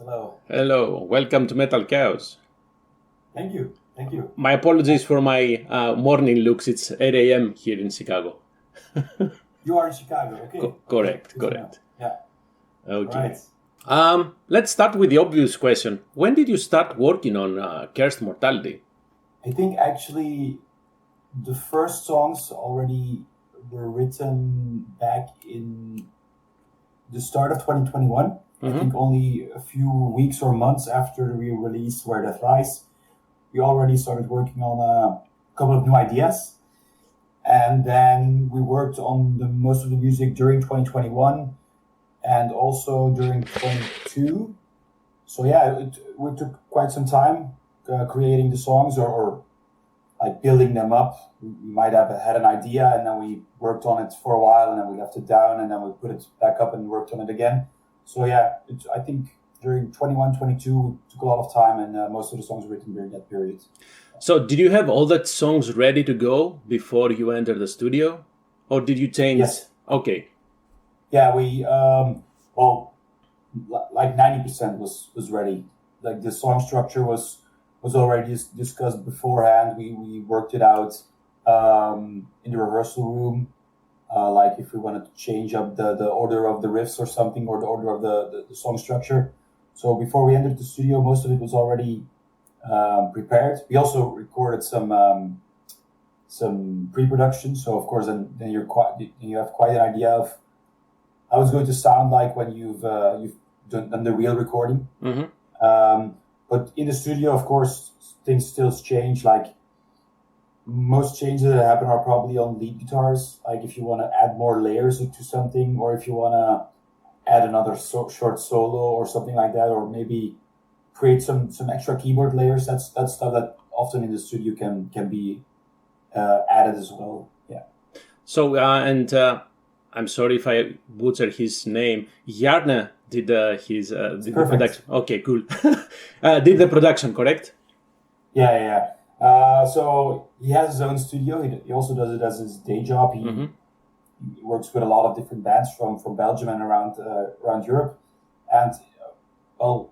Hello. Hello, welcome to MetalKaoz. Thank you. Thank you. My apologies for my morning looks. It's 8 a.m. here in Chicago. You are in Chicago, okay? Correct, Okay, correct. Yeah. Okay. All right. Let's start with the obvious question. When did you start working on Cursed Mortality? I think actually the first songs already were written back in the start of 2021. I think only a few weeks or months after we released Where Death Lies, we already started working on a couple of new ideas. And then we worked on most of the music during 2021 and also during 22. So yeah, it took quite some time creating the songs or like building them up. We might have had an idea and then we worked on it for a while and then we left it down and then we put it back up and worked on it again. So yeah, I think during 21, 22, we took a lot of time and most of the songs were written during that period. So did you have all that songs ready to go before you entered the studio? Or did you change? Yes. Okay. Yeah, we, like 90% was ready. Like the song structure was already discussed beforehand. We worked it out in the rehearsal room. Like if we wanted to change up the order of the riffs or something, or the order of the song structure. So before we entered the studio, most of it was already prepared. We also recorded some pre-production. So of course, then you have quite an idea of how it's going to sound like when you've done the real recording. But in the studio, of course, things still change. Like most changes that happen are probably on lead guitars. Like if you want to add more layers to something, or if you want to add another short solo or something like that, or maybe create some extra keyboard layers. That's stuff that often in the studio can be added as well. Yeah. So I'm sorry if I butcher his name. Jarne did the production. Okay, cool. Did the production, correct? Yeah. So he has his own studio. He also does it as his day job. He works with a lot of different bands from Belgium and around Europe. And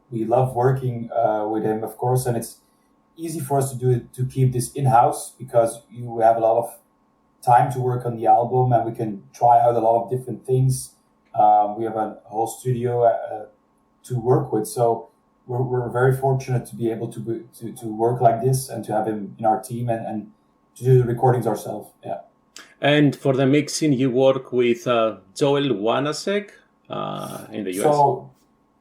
we love working with him, of course. And it's easy for us to keep this in-house because you have a lot of time to work on the album and we can try out a lot of different things. We have a whole studio to work with. So we're very fortunate to be able to work like this and to have him in our team and to do the recordings ourselves. Yeah. And for the mixing, you work with Joel Wanasek in the US. So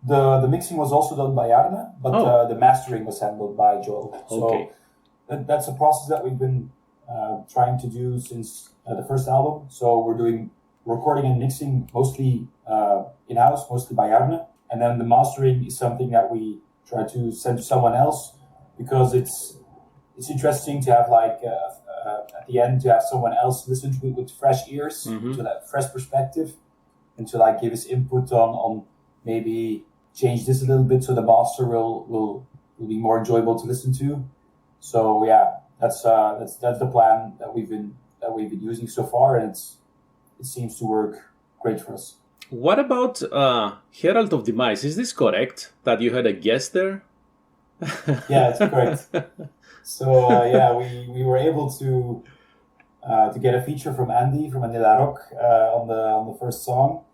the mixing was also done by Jarne, but the mastering was handled by Joel. So that's a process that we've been trying to do since the first album. So we're doing recording and mixing mostly in-house, mostly by Jarne. And then the mastering is something that we try to send to someone else because it's interesting to have like at the end to have someone else listen to it with fresh ears, to that fresh perspective, and to like give his input on maybe change this a little bit so the master will be more enjoyable to listen to. So yeah, that's the plan that we've been using so far, and it seems to work great for us. What about Herald of Demise? Is this correct that you had a guest there? Yeah, it's correct. So we were able to get a feature from Andy from Anila Rock on the first song.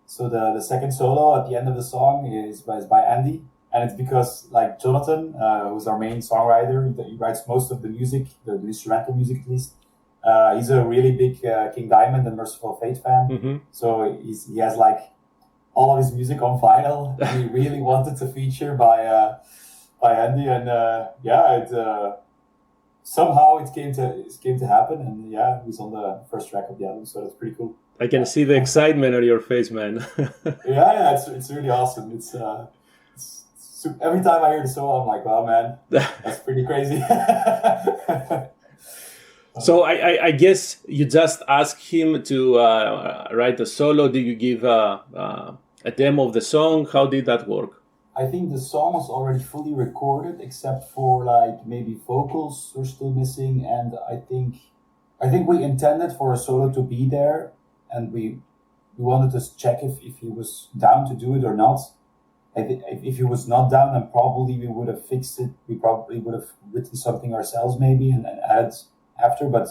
So the second solo at the end of the song is by Andy, and it's because like Jonathan, who's our main songwriter, he writes most of the music, the instrumental music at least. He's a really big King Diamond and Merciful Fate fan. So he has like all of his music on vinyl. He really wanted to feature by Andy, and somehow it came to happen, and yeah, he's on the first track of the album, so that's pretty cool. I can see the excitement on your face, man. yeah, it's really awesome. It's every time I hear the solo, I'm like, wow, man, that's pretty crazy. So I guess you just ask him to write a solo. Did you give a demo of the song? How did that work? I think the song was already fully recorded, except for like maybe vocals were still missing. And I think we intended for a solo to be there, and we wanted to check if he was down to do it or not. if it was not down, then probably we would have fixed it. We probably would have written something ourselves maybe and added after. But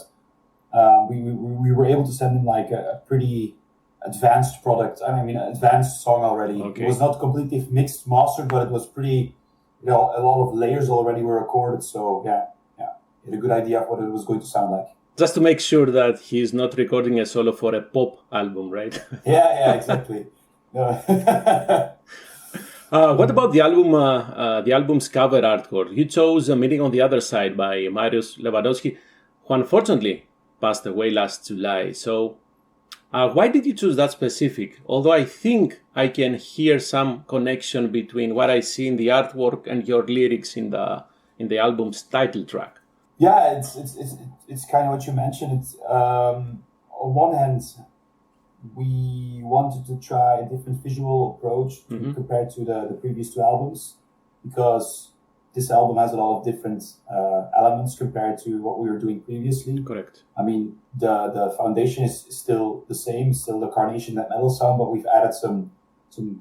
we were able to send him like a pretty advanced product. I mean, an advanced song already. Okay. It was not completely mixed, mastered, but it was pretty. A lot of layers already were recorded. So yeah, had a good idea of what it was going to sound like. Just to make sure that he's not recording a solo for a pop album, right? Yeah, exactly. What about the album? The album's cover artwork. You chose "Meeting on the Other Side" by Mariusz Lewandowski, who unfortunately passed away last July. So, why did you choose that specific? Although I think I can hear some connection between what I see in the artwork and your lyrics in the album's title track. Yeah, it's kind of what you mentioned. It's on one hand, we wanted to try a different visual approach compared to the previous two albums, because this album has a lot of different elements compared to what we were doing previously. Correct. I mean, the foundation is still the same, still the Carnation Death Metal sound, but we've added some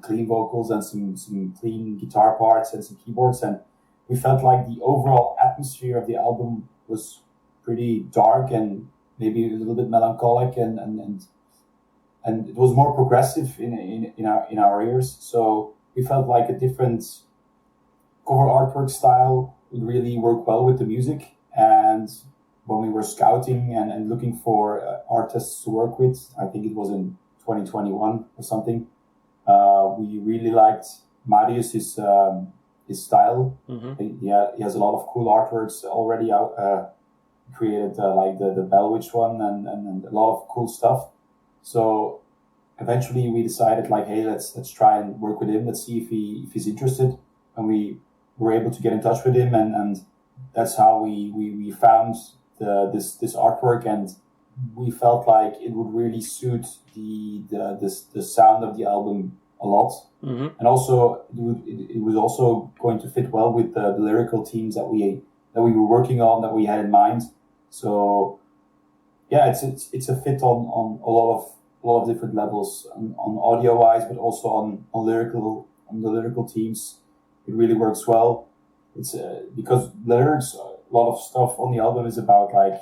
clean vocals and some clean guitar parts and some keyboards, and we felt like the overall atmosphere of the album was pretty dark and maybe a little bit melancholic, and it was more progressive in our ears. So we felt like a different cover artwork style would really work well with the music. And when we were scouting and looking for artists to work with, I think it was in 2021 or something, we really liked Marius, his style. He has a lot of cool artworks already out. Created like the Bell Witch one and a lot of cool stuff. So eventually we decided like, hey, let's try and work with him. Let's see if he's interested. And we were able to get in touch with him, and that's how we found this artwork, and we felt like it would really suit the sound of the album a lot. And also it was also going to fit well with the lyrical themes that we were working on, that we had in mind. So yeah, it's a fit on a lot of different levels, on audio wise, but also on the lyrical themes. It really works well. It's because lyrics, a lot of stuff on the album is about like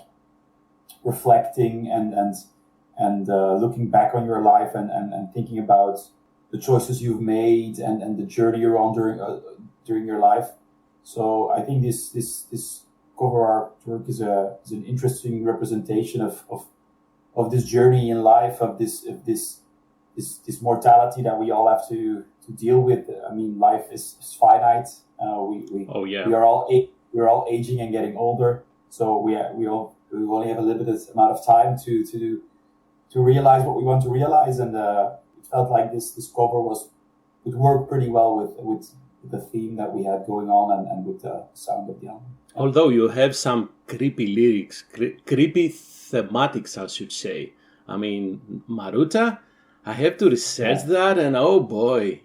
reflecting and looking back on your life and thinking about the choices you've made and the journey you're on during your life. So I think this cover artwork is an interesting representation of this journey in life, of this mortality that we all have to deal with. I mean, life is finite. We are all aging and getting older. So we only have a limited amount of time to realize what we want to realize, and it felt like this cover would work pretty well with the theme that we had going on and with the sound of the album. Although you have some creepy lyrics, creepy thematics, I should say. I mean, Maruta, I have to research that, and oh boy.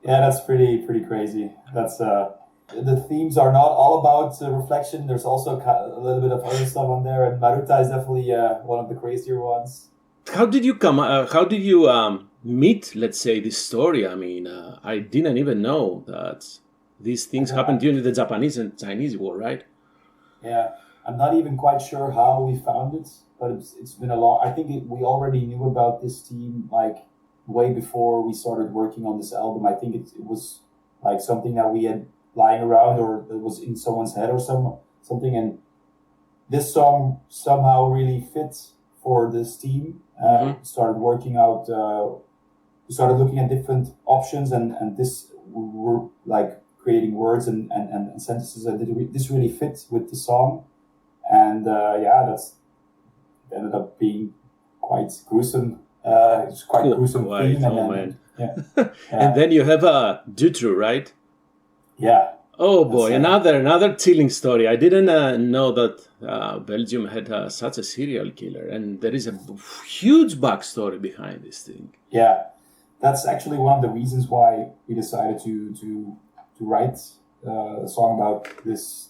Yeah, that's pretty crazy. That's the themes are not all about reflection. There's also a little bit of other stuff on there, and Maruta is definitely one of the crazier ones. How did you meet, let's say, this story? I mean, I didn't even know that these things happened during the Japanese and Chinese war, right? Yeah, I'm not even quite sure how we found it, but it's been a long. I think we already knew about this team like way before we started working on this album. I think it was like something that we had lying around, or it was in someone's head or something, and this song somehow really fits for this team. Started working out. We started looking at different options, and this we were like creating words and sentences, and this really fits with the song. And that's ended up being quite gruesome. It's quite gruesome theme. Man. And then you have a Dutru, right? Yeah. Oh boy, another chilling story. I didn't know that Belgium had such a serial killer, and there is a huge backstory behind this thing. Yeah, that's actually one of the reasons why we decided to write a song about this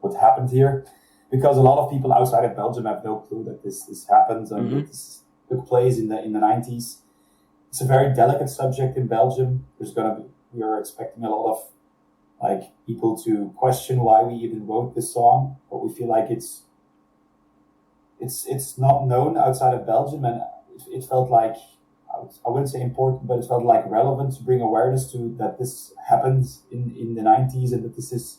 what happened here, because a lot of people outside of Belgium have no clue that this happened and this took place in the 90s. it's a very delicate subject in Belgium. We are expecting a lot of like people to question why we even wrote this song, but we feel like it's not known outside of Belgium, and it felt like, I wouldn't say important, but it felt like relevant to bring awareness to that this happened in the 90s, and that this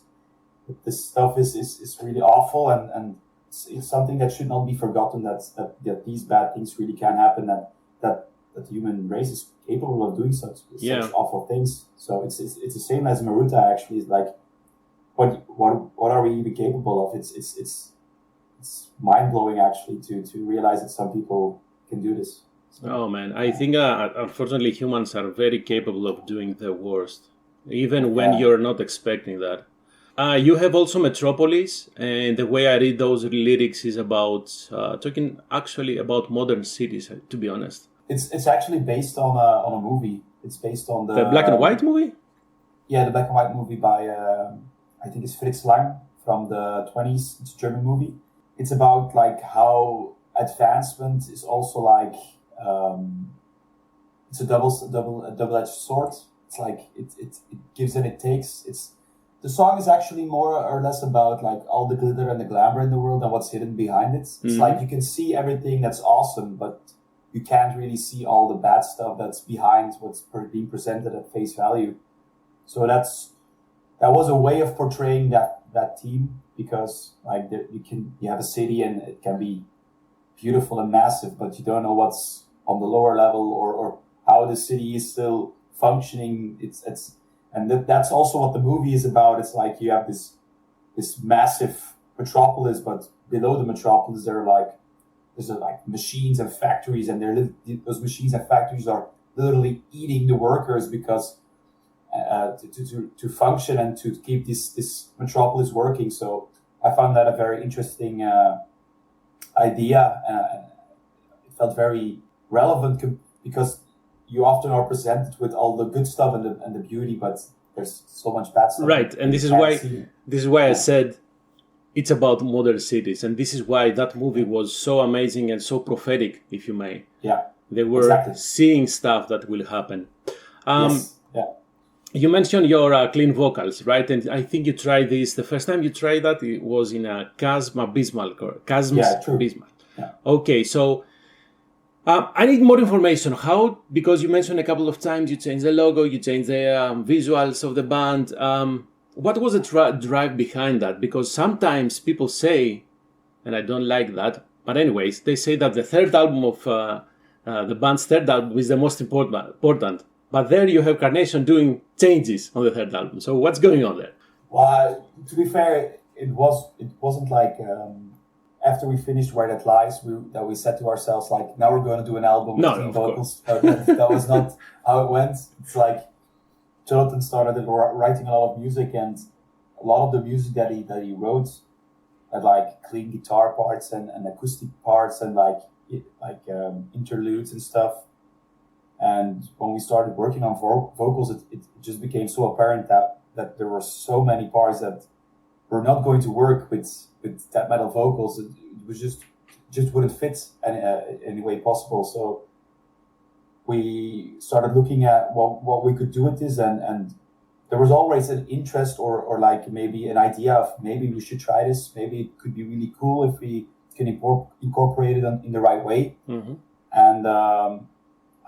stuff is really awful, and it's something that should not be forgotten, that these bad things really can happen, that the human race is capable of doing such awful things. So it's the same as Maruta, actually. It's like, what are we even capable of? It's mind-blowing, actually, to realize that some people can do this. So, oh man, I think unfortunately humans are very capable of doing the worst, even when you're not expecting that. You have also Metropolis, and the way I read those lyrics is about talking actually about modern cities, to be honest. It's actually based on a movie. It's based on the black and white movie? Yeah, the black and white movie by, I think it's Fritz Lang from the 20s. It's a German movie. It's about like how advancement is also like, it's a double-edged sword. It's like it gives and it takes. The song is actually more or less about like all the glitter and the glamour in the world and what's hidden behind it. It's like you can see everything that's awesome, but you can't really see all the bad stuff that's behind what's being presented at face value. So that was a way of portraying that theme, because like you have a city and it can be beautiful and massive, but you don't know what's on the lower level or how the city is still functioning. That's also what the movie is about. It's like you have this massive metropolis, but below the metropolis there's like machines and factories, and those machines and factories are literally eating the workers because to function and to keep this metropolis working. So I found that a very interesting idea. It felt very relevant because you often are presented with all the good stuff and the beauty, but there's so much bad stuff. Right, and this is why I said it's about modern cities, and this is why that movie was so amazing and so prophetic, if you may. Yeah, they were seeing stuff that will happen. Yes. Yeah. You mentioned your clean vocals, right? And I think you tried this. The first time you tried that, it was in a Chasm Bismarck. Bismarck. Yeah. Okay, so I need more information. How? Because you mentioned a couple of times you changed the logo, you changed the visuals of the band. What was the drive behind that? Because sometimes people say, and I don't like that, but anyways, they say that the third album of the band's third album is the most important. But there you have Carnation doing changes on the third album. So what's going on there? Well, to be fair, it wasn't like after we finished Where That Lies that we said to ourselves like, now we're going to do an album with clean vocals. That was not how it went. It's like Jonathan started writing a lot of music, and a lot of the music that he wrote had like clean guitar parts and acoustic parts and like interludes and stuff. And when we started working on vocals, it just became so apparent that there were so many parts that were not going to work with death metal vocals. It was just wouldn't fit any way possible. So we started looking at what we could do with this, and there was always an interest or like maybe an idea of maybe we should try this. Maybe it could be really cool if we can incorporate it in the right way. Mm-hmm. And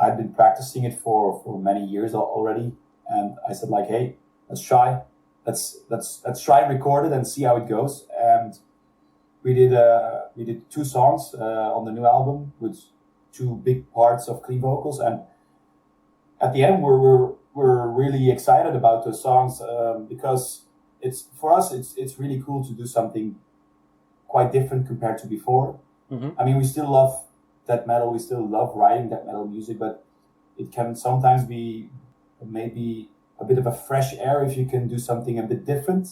I'd been practicing it for many years already, and I said like, hey, let's try. Let's try and record it and see how it goes. And we did 2 songs on the new album with 2 big parts of clean vocals, and at the end we're really excited about those songs because for us it's really cool to do something quite different compared to before. Mm-hmm. I mean, we still love death metal, we still love writing death metal music, but it can sometimes be maybe a bit of a fresh air if you can do something a bit different.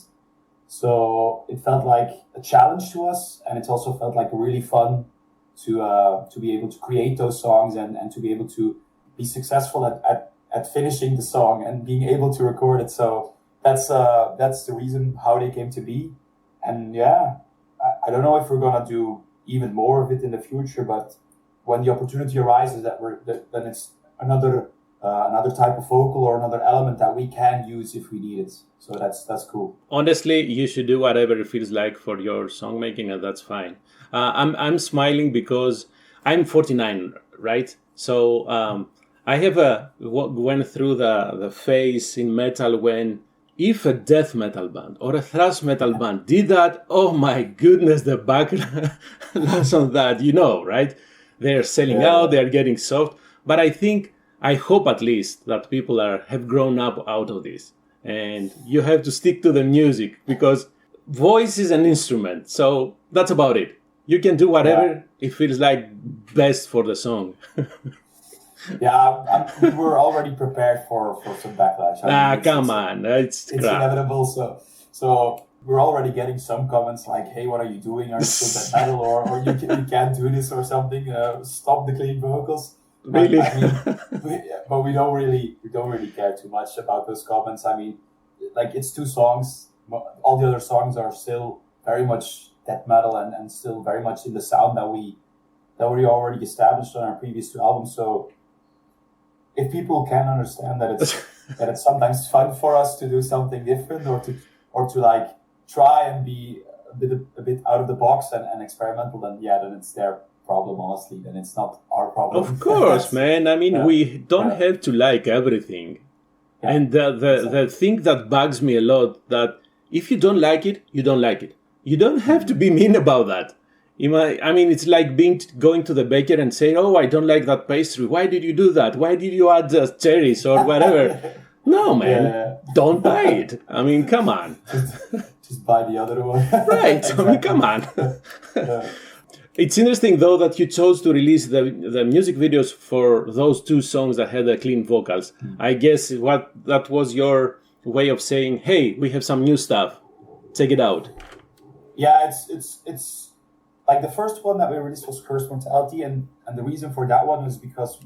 So it felt like a challenge to us, and it also felt like really fun to be able to create those songs and to be able to be successful at finishing the song and being able to record it. So that's the reason how they came to be. And yeah, I don't know if we're gonna do even more of it in the future, but when the opportunity arises then another type of vocal or another element that we can use if we need it. So that's cool. Honestly, you should do whatever it feels like for your song making, and that's fine. I'm smiling because I'm 49, right? So I have went through the phase in metal when if a death metal band or a thrash metal band did that, oh my goodness, the backlash on that, right? They're selling out, they're getting soft. But I hope at least that people have grown up out of this. And you have to stick to the music because voice is an instrument. So that's about it. You can do whatever it feels like best for the song. We were already prepared for some backlash. Come on. It's inevitable. So we're already getting some comments like, hey, what are you doing? Are you still death metal? Or you can't do this or something. Stop the clean vocals. Really? But we don't really care too much about those comments. I mean, like, it's 2 songs. All the other songs are still very much death metal and still very much in the sound that we already established on our previous 2 albums. So if people can understand that it's sometimes fun for us to do something different or to like try and be a bit out of the box and experimental, then it's their problem, honestly. Then it's not our problem. Of course, man. I mean, we don't have to like everything. Yeah, and the thing that bugs me a lot, that if you don't like it, you don't like it. You don't have to be mean about that. I mean, it's like going to the baker and saying, oh, I don't like that pastry. Why did you do that? Why did you add cherries or whatever? No, man, don't buy it. I mean, come on. Just buy the other one. Right. Exactly. I mean, come on. It's interesting, though, that you chose to release the music videos for those 2 songs that had the clean vocals. I guess that was your way of saying, hey, we have some new stuff. Check it out. Yeah, it's like the first one that we released was Cursed Mortality, and the reason for that one was because,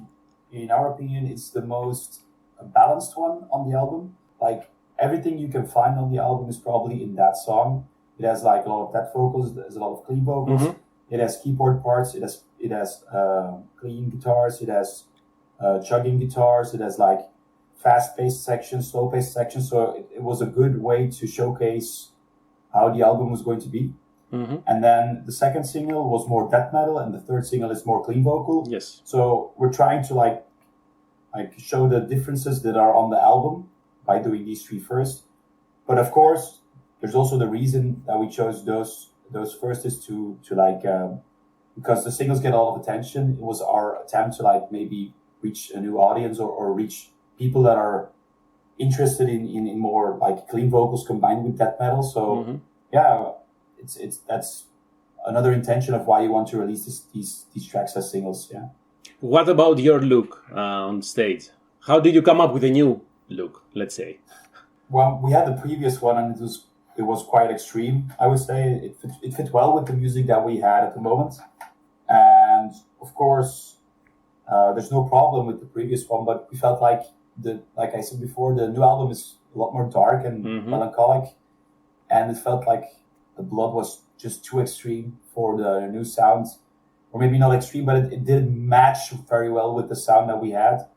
in our opinion, it's the most balanced one on the album. Like, everything you can find on the album is probably in that song. It has like a lot of death vocals, there's a lot of clean vocals. Mm-hmm. It has keyboard parts. It has clean guitars. It has chugging guitars. It has like fast-paced sections, slow-paced sections. So it was a good way to showcase how the album was going to be. Mm-hmm. And then the second single was more death metal, and the third single is more clean vocal. Yes. So we're trying to like show the differences that are on the album by doing these 3 first. But of course, there's also the reason that we chose those first is to like because the singles get a lot of attention. It was our attempt to like maybe reach a new audience or reach people that are interested in more like clean vocals combined with death metal. So that's another intention of why you want to release these tracks as singles. Yeah. What about your look on stage? How did you come up with a new look, let's say? Well, we had the previous one, and it was quite extreme, I would say. It fit well with the music that we had at the moment. And of course, there's no problem with the previous one, but we felt like I said before, the new album is a lot more dark and melancholic, and it felt like the blood was just too extreme for the new sound. Or maybe not extreme, but it didn't match very well with the sound that we had.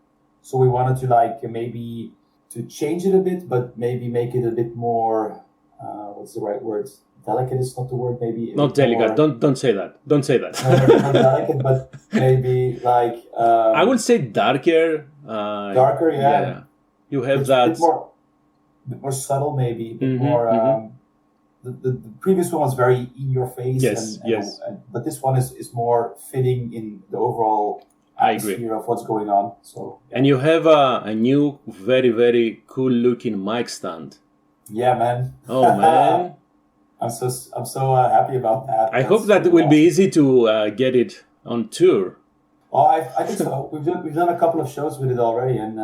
So we wanted to maybe to change it a bit, but maybe make it a bit more, what's the right word? Delicate is not the word, maybe. Not delicate. Don't say that. Don't say that. Not delicate, but maybe like... I would say darker. Darker, yeah. You have that... A bit more subtle, maybe. A bit more... The previous one was very in your face. Yes, but this one is more fitting in the overall atmosphere of what's going on. So. Yeah. And you have a new, very, very cool looking mic stand. Yeah, man. Oh, man. I'm so happy about that. I hope that it will be easy to get it on tour. Oh, I think so. We've done a couple of shows with it already, and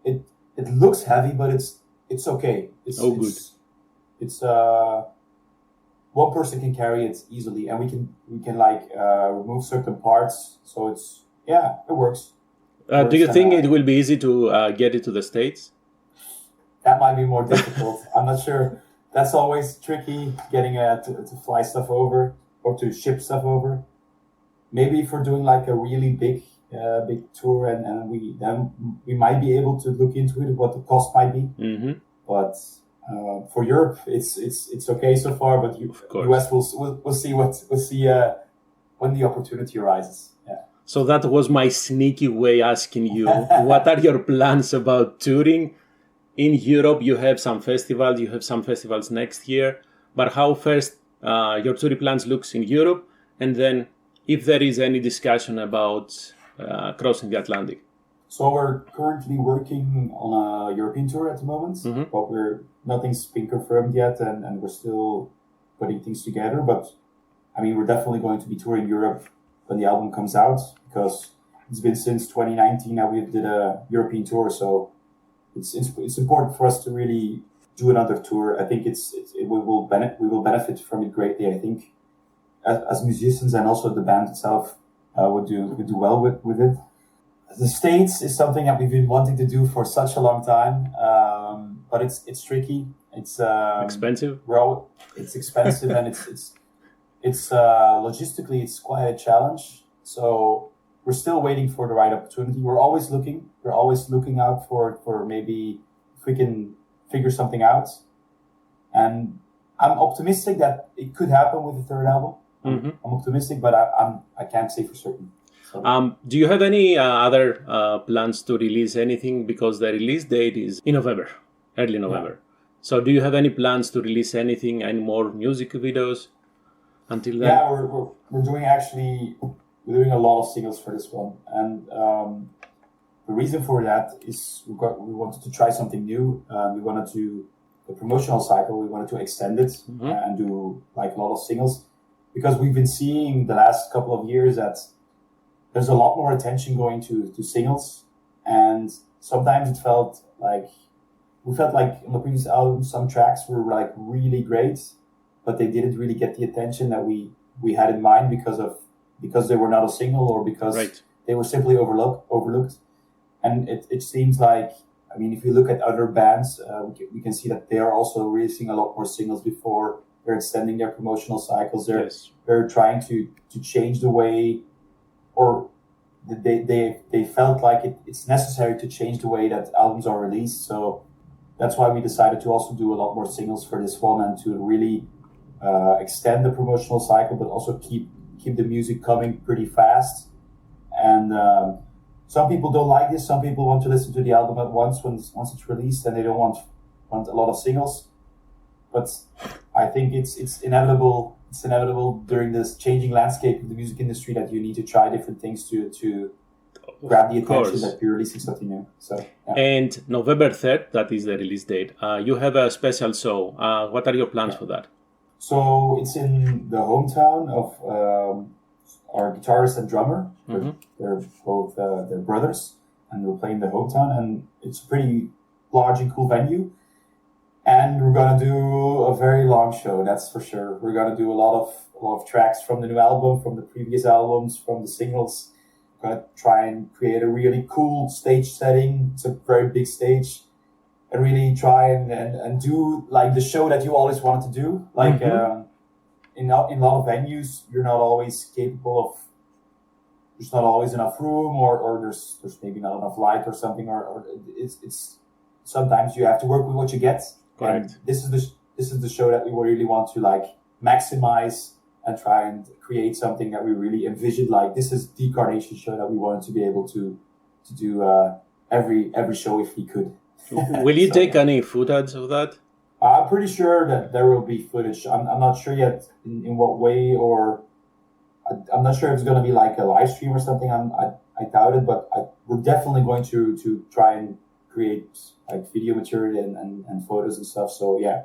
it looks heavy, but it's okay. Good. It's one person can carry it easily, and we can remove certain parts. So it works. Do you think it will be easy to get it to the States? That might be more difficult. I'm not sure. That's always tricky, getting to fly stuff over or to ship stuff over. Maybe if we're doing like a really big big tour, and we might be able to look into it, what the cost might be. But for Europe, it's okay so far. But US, we'll see when the opportunity arises. Yeah. So that was my sneaky way asking you, what are your plans about touring in Europe? You have some festivals next year, but how first your touring plans looks in Europe, and then if there is any discussion about crossing the Atlantic. So we're currently working on a European tour at the moment, but nothing's been confirmed yet, and we're still putting things together. But I mean, we're definitely going to be touring Europe when the album comes out, because it's been since 2019 that we did a European tour. So it's important for us to really do another tour. I think we will benefit from it greatly. I think as musicians, and also the band itself would do well with it. The States is something that we've been wanting to do for such a long time, but it's tricky. It's expensive. It's expensive, and it's logistically it's quite a challenge. So we're still waiting for the right opportunity. We're always looking out for maybe if we can figure something out. And I'm optimistic that it could happen with the third album. I'm optimistic, but I can't say for certain. So. Do you have any other plans to release anything? Because the release date is in November, early November. Yeah. So do you have any plans to release anything, any more music videos until then? Yeah, we're doing a lot of singles for this one. And the reason for that is we wanted to try something new. We wanted to, the promotional cycle, we wanted to extend it and do like a lot of singles. Because we've been seeing the last couple of years that there's a lot more attention going to singles, and sometimes we felt like on the previous album some tracks were like really great, but they didn't really get the attention that we had in mind because they were not a single, or because they were simply overlooked. And it seems like, I mean, if you look at other bands, we can see that they are also releasing a lot more singles before they're extending their promotional cycles. They're trying to change the way, or they felt like it's necessary to change the way that albums are released. So that's why we decided to also do a lot more singles for this one, and to really extend the promotional cycle, but also keep the music coming pretty fast. And some people don't like this. Some people want to listen to the album at once it's released, and they don't want a lot of singles. But I think it's inevitable. It's inevitable during this changing landscape of the music industry that you need to try different things to grab the attention that you're releasing something new. So, yeah. And November 3rd, that is the release date. You have a special show. What are your plans for that? So it's in the hometown of our guitarist and drummer. They're both they're brothers, and we're playing the hometown, and it's a pretty large and cool venue. And we're gonna do a very long show, that's for sure. We're gonna do a lot of tracks from the new album, from the previous albums, from the singles. We're gonna try and create a really cool stage setting. It's a very big stage, and really try and do like the show that you always wanted to do. Like in a lot of venues, you're not always capable of. There's not always enough room, or there's maybe not enough light or something, or it's sometimes you have to work with what you get. Correct. And this is the show that we really want to like maximize and try and create something that we really envisioned. Like, this is the Carnation show that we wanted to be able to do every show if we could. Will you take any footage of that? I'm pretty sure that there will be footage. I'm not sure yet in what way, or I'm not sure if it's going to be like a live stream or something. I doubt it, but we're definitely going to try and create like video material and photos and stuff. So yeah.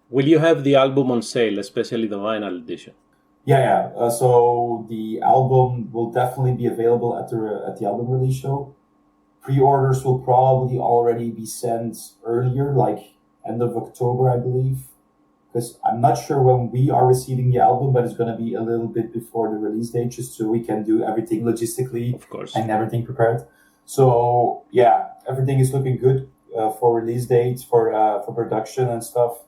Will you have the album on sale, especially the vinyl edition? Yeah. So the album will definitely be available at the album release show. Pre-orders will probably already be sent earlier, like end of October, I believe. Because I'm not sure when we are receiving the album, but it's going to be a little bit before the release date, just so we can do everything logistically, of course, and everything prepared. So yeah, everything is looking good for release dates, for production and stuff.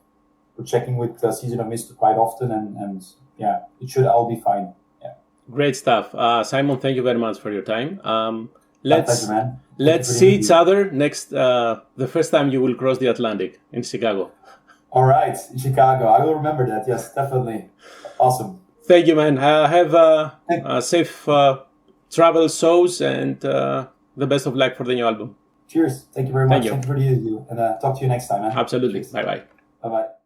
We're checking with Season of Mist quite often, and yeah, it should all be fine. Yeah. Great stuff. Simon, thank you very much for your time. Pleasure, man. Let's see each other next, the first time you will cross the Atlantic in Chicago. All right, in Chicago. I will remember that. Yes, definitely. Awesome. Thank you, man. Have a safe travel shows and the best of luck for the new album. Cheers. Thank you very much. Thank you for the interview. And talk to you next time, man. Absolutely. Bye-bye. Bye-bye.